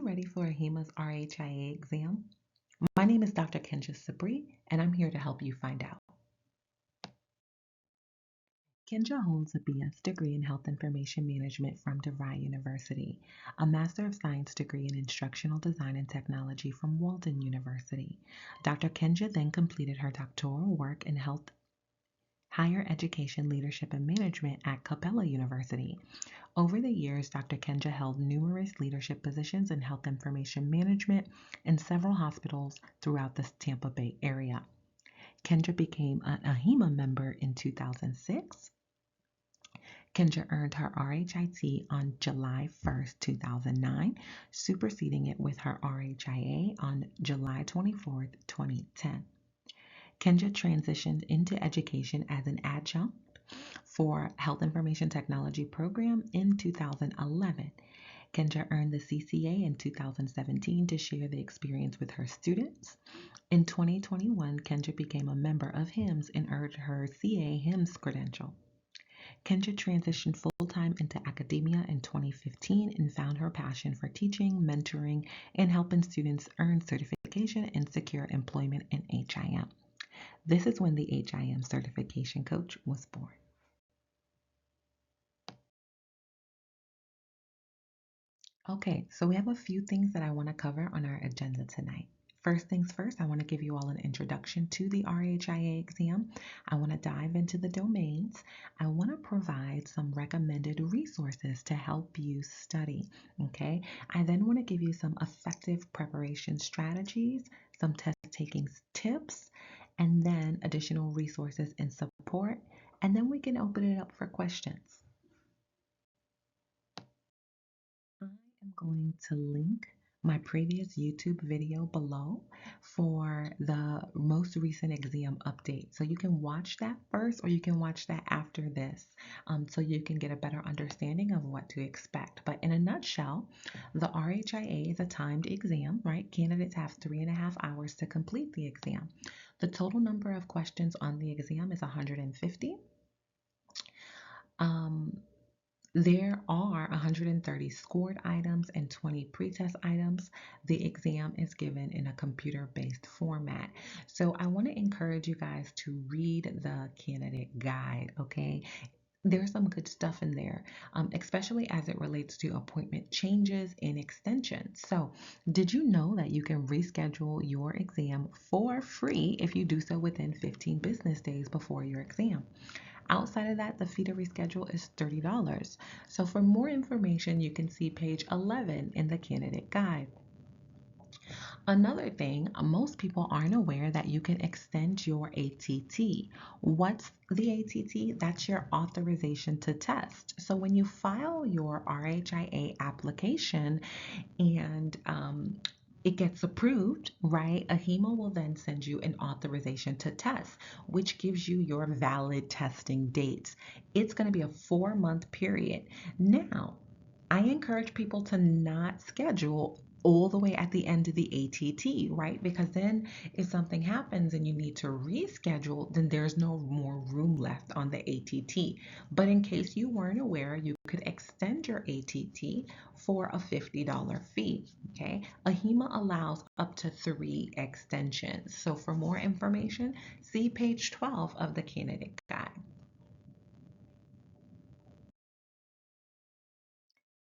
ready for AHIMA's RHIA exam? My name is Dr. Sabree, and I'm here to help you find out. Kendra holds a BS degree in Health Information Management from DeVry University, a Master of Science degree in Instructional Design and Technology from Walden University. Dr. Kendra then completed her doctoral work in Health Higher Education Leadership and Management at Capella University. Over the years, Dr. Kendra held numerous leadership positions in health information management in several hospitals throughout the Tampa Bay area. Kendra became an AHIMA member in 2006. Kendra earned her RHIT on July 1st, 2009, superseding it with her RHIA on July 24th, 2010. Kendra transitioned into education as an adjunct for Health Information Technology program in 2011. Kendra earned the CCA in 2017 to share the experience with her students. In 2021, Kendra became a member of HIMSS and earned her CA HIMSS credential. Kendra transitioned full-time into academia in 2015 and found her passion for teaching, mentoring, and helping students earn certification and secure employment in HIM. This is when the HIM certification coach was born. Okay, so we have a few things that I want to cover on our agenda tonight. First things first, I want to give you all an introduction to the RHIA exam. I want to dive into the domains. I want to provide some recommended resources to help you study, okay? I then want to give you some effective preparation strategies, some test-taking tips, and then additional resources and support, and then we can open it up for questions. I am going to link my previous YouTube video below for the most recent exam update. So you can watch that first or you can watch that after this so you can get a better understanding of what to expect. But in a nutshell, the RHIA is a timed exam, right? Candidates have 3.5 hours to complete the exam. The total number of questions on the exam is 150. There are 130 scored items and 20 pretest items. The exam is given in a computer-based format. So I want to encourage you guys to read the candidate guide, okay? There's some good stuff in there, especially as it relates to appointment changes and extensions. So, did you know that you can reschedule your exam for free if you do so within 15 business days before your exam? Outside of that, the fee to reschedule is $30. So for more information, you can see page 11 in the candidate guide. Another thing, most people aren't aware that you can extend your ATT. What's the ATT? That's your authorization to test. So when you file your RHIA application and it gets approved, right? AHIMA will then send you an authorization to test, which gives you your valid testing dates. It's going to be a 4-month period. Now, I encourage people to not schedule all the way at the end of the ATT, right? Because then if something happens and you need to reschedule, then there's no more room left on the ATT. But in case you weren't aware, you could extend your ATT for a $50 fee, okay? AHIMA allows up to 3 extensions. So for more information, see page 12 of the candidate guide.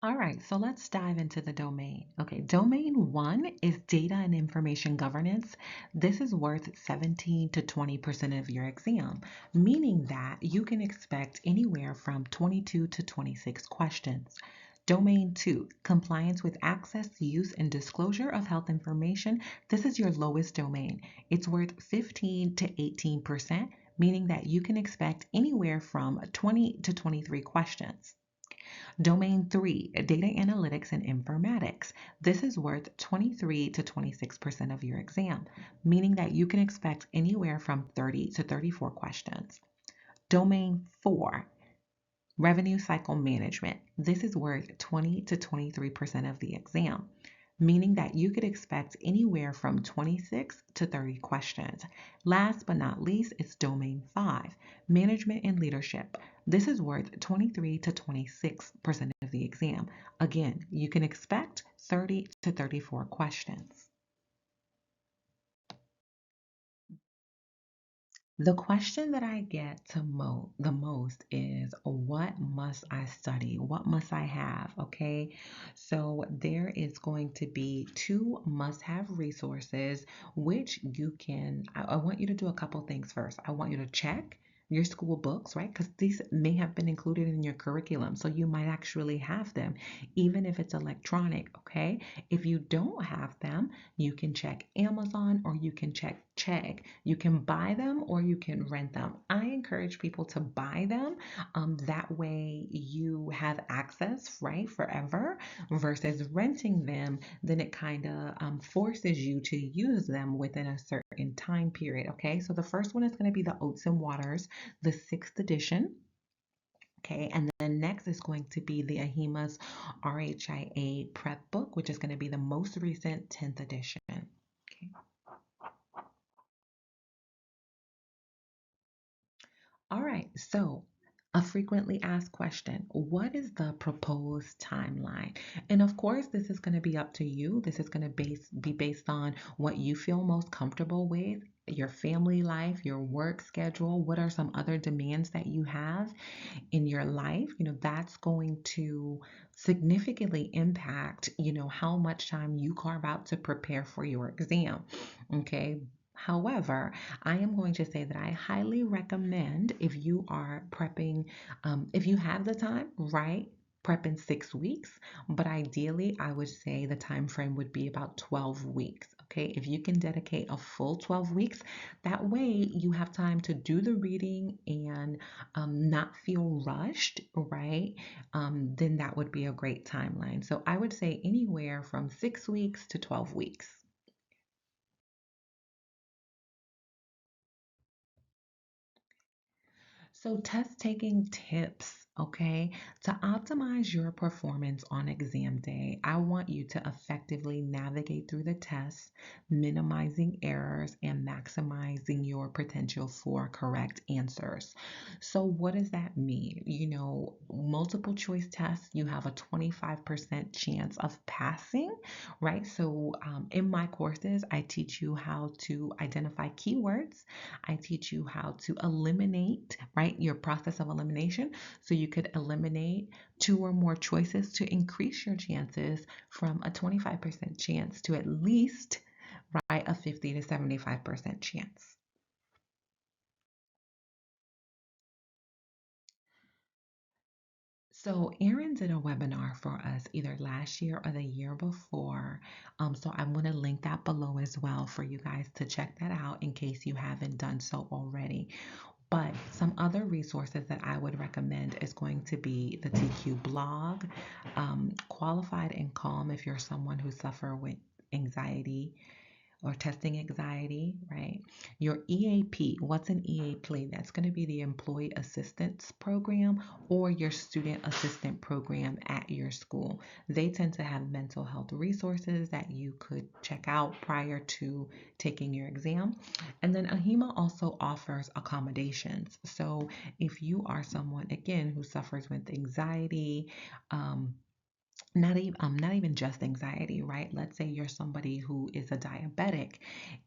All right, so let's dive into the domain. Okay, domain 1 is data and information governance. This is worth 17 to 20% of your exam, meaning that you can expect anywhere from 22 to 26 questions. Domain 2, compliance with access, use, and disclosure of health information. This is your lowest domain. It's worth 15 to 18%, meaning that you can expect anywhere from 20 to 23 questions. Domain 3, data analytics and informatics. This is worth 23 to 26% of your exam, meaning that you can expect anywhere from 30 to 34 questions. Domain 4, revenue cycle management. This is worth 20 to 23% of the exam. meaning that you could expect anywhere from 26 to 30 questions. Last but not least is Domain 5, Management and Leadership. This is worth 23 to 26% of the exam. Again, you can expect 30 to 34 questions. The question that I get the most is, what must I study? What must I have? Okay, so there is going to be two must have resources, which you can. I want you to do a couple things first. I want you to check your school books, right? Because these may have been included in your curriculum, so you might actually have them, even if it's electronic. Okay, if you don't have them, you can check Amazon or you can check Chegg. You can buy them or you can rent them. I encourage people to buy them. That way you have access, right, forever versus renting them. Then it kind of forces you to use them within a certain time period. Okay, so the first one is going to be the Oats and Waters, the sixth edition. Okay, and then next is going to be the AHIMA's RHIA prep book, which is going to be the most recent 10th edition. Okay. All right, so a frequently asked question: what is the proposed timeline? And of course, this is going to be up to you. This is going to be based on what you feel most comfortable with, your family life, your work schedule. What are some other demands that you have in your life? That's going to significantly impact, how much time you carve out to prepare for your exam. Okay. However, I am going to say that I highly recommend, if you are prepping, if you have the time, right? Prep in 6 weeks, but ideally I would say the time frame would be about 12 weeks. Okay, if you can dedicate a full 12 weeks, that way you have time to do the reading and not feel rushed, right? Then that would be a great timeline. So I would say anywhere from 6 weeks to 12 weeks. So, test taking tips, okay? To optimize your performance on exam day, I want you to effectively navigate through the tests, minimizing errors and maximizing your potential for correct answers. So, what does that mean? Multiple choice tests, you have a 25% chance of passing, right? So, in my courses, I teach you how to identify keywords. I teach you how to eliminate, right? Your process of elimination. So you could eliminate two or more choices to increase your chances from a 25% chance to at least, right, a 50 to 75% chance. So Erin did a webinar for us either last year or the year before. So I'm going to link that below as well for you guys to check that out in case you haven't done so already. But some other resources that I would recommend is going to be the TQ blog, Qualified and Calm if you're someone who suffer with anxiety or testing anxiety, right? Your EAP, what's an EAP? That's going to be the Employee Assistance Program or your Student Assistant Program at your school. They tend to have mental health resources that you could check out prior to taking your exam. And then AHIMA also offers accommodations. So if you are someone, again, who suffers with anxiety, not even just anxiety, right? Let's say you're somebody who is a diabetic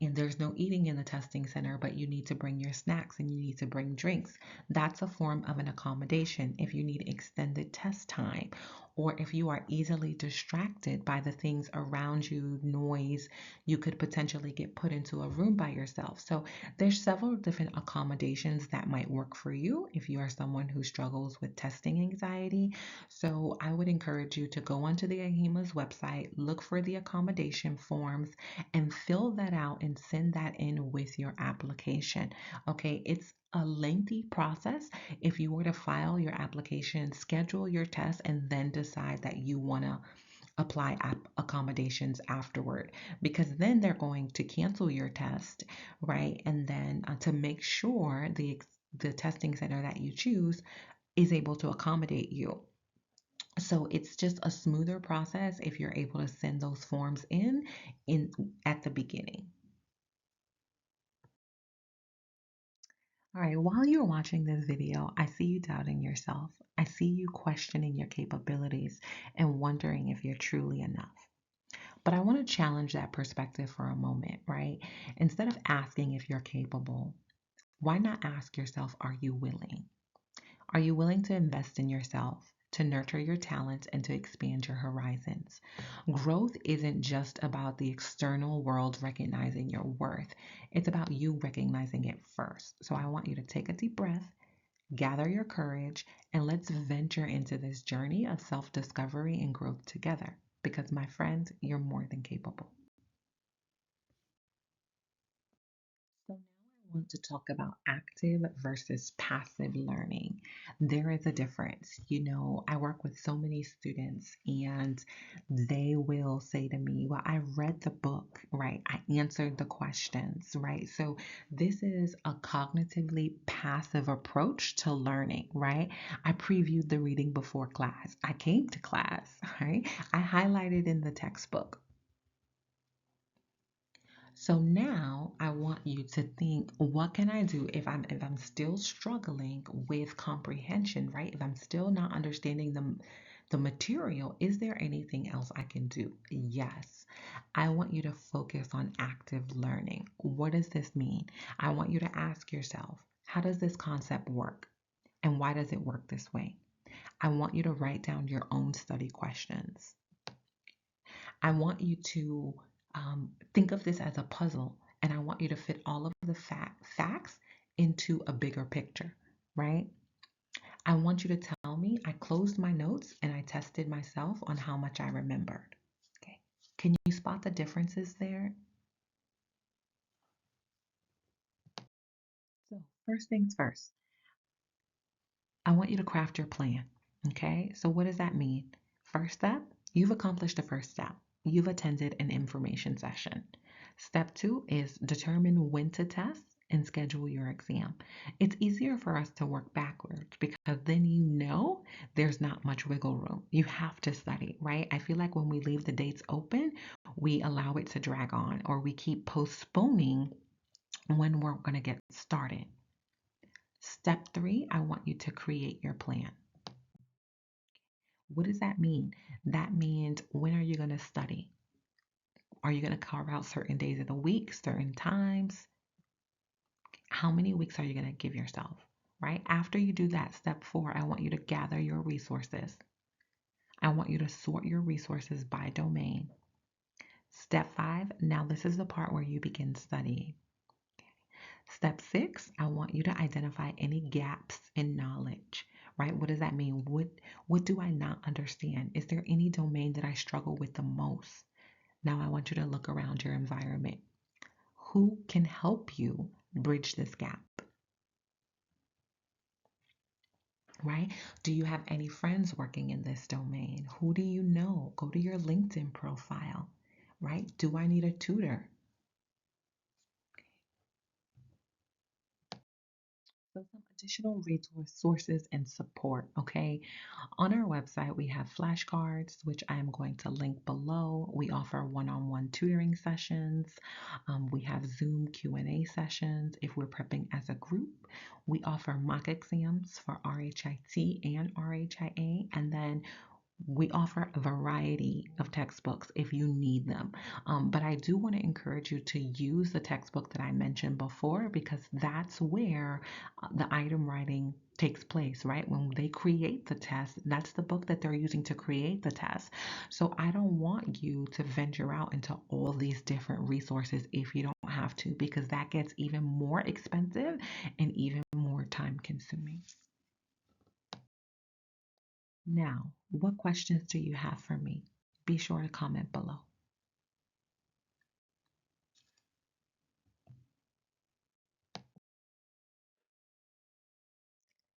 and there's no eating in the testing center, but you need to bring your snacks and you need to bring drinks. That's a form of an accommodation. If you need extended test time, or if you are easily distracted by the things around you, noise, you could potentially get put into a room by yourself. So there's several different accommodations that might work for you if you are someone who struggles with testing anxiety. So I would encourage you to go onto the AHIMA's website, look for the accommodation forms, and fill that out and send that in with your application. Okay, it's a lengthy process. If you were to file your application, schedule your test, and then decide that you want to apply accommodations afterward, because then they're going to cancel your test, right? And then to make sure the testing center that you choose is able to accommodate you. So it's just a smoother process if you're able to send those forms in at the beginning. All right, while you're watching this video, I see you doubting yourself. I see you questioning your capabilities and wondering if you're truly enough. But I want to challenge that perspective for a moment, right? Instead of asking if you're capable, why not ask yourself, are you willing? Are you willing to invest in yourself, to nurture your talents, and to expand your horizons? Growth isn't just about the external world recognizing your worth, it's about you recognizing it first. So I want you to take a deep breath, gather your courage, and let's venture into this journey of self discovery and growth together. Because, my friend, you're more than capable. So now I want to talk about active versus passive learning. There is a difference. I work with so many students and they will say to me, well, I read the book, right? I answered the questions, right? So this is a cognitively passive approach to learning, right? I previewed the reading before class. I came to class, right? I highlighted in the textbook. So now I want you to think, what can I do if I'm still struggling with comprehension, right? If I'm still not understanding the material, is there anything else I can do? Yes. I want you to focus on active learning. What does this mean? I want you to ask yourself, how does this concept work? And why does it work this way? I want you to write down your own study questions. I want you to think of this as a puzzle, and I want you to fit all of the facts into a bigger picture, right? I want you to tell me I closed my notes and I tested myself on how much I remembered. Okay. Can you spot the differences there? So, first things first, I want you to craft your plan. Okay. So, what does that mean? First step, you've accomplished the first step. You've attended an information session. Step two is determine when to test and schedule your exam. It's easier for us to work backwards because then there's not much wiggle room. You have to study, right? I feel like when we leave the dates open, we allow it to drag on or we keep postponing when we're going to get started. Step three, I want you to create your plan. What does that mean? That means when are you going to study? Are you going to carve out certain days of the week, certain times? How many weeks are you going to give yourself? Right? After you do that, step four, I want you to gather your resources. I want you to sort your resources by domain. Step five, now this is the part where you begin studying. Step six, I want you to identify any gaps in knowledge, right? What does that mean? What do I not understand? Is there any domain that I struggle with the most? Now I want you to look around your environment. Who can help you bridge this gap, right? Do you have any friends working in this domain? Who do you know? Go to your LinkedIn profile, right? Do I need a tutor? So some additional resources and support, okay? On our website, we have flashcards, which I am going to link below. We offer one-on-one tutoring sessions. We have Zoom Q&A sessions if we're prepping as a group. We offer mock exams for RHIT and RHIA, and then we offer a variety of textbooks if you need them. But I do want to encourage you to use the textbook that I mentioned before because that's where the item writing takes place, right? When they create the test, that's the book that they're using to create the test. So I don't want you to venture out into all these different resources if you don't have to, because that gets even more expensive and even more time consuming. Now, what questions do you have for me? Be sure to comment below.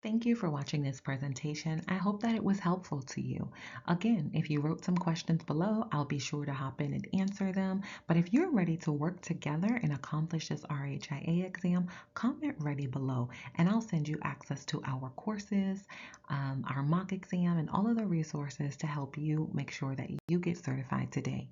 Thank you for watching this presentation. I hope that it was helpful to you. Again, if you wrote some questions below, I'll be sure to hop in and answer them. But if you're ready to work together and accomplish this RHIA exam, comment ready below and I'll send you access to our courses, our mock exam, and all of the resources to help you make sure that you get certified today.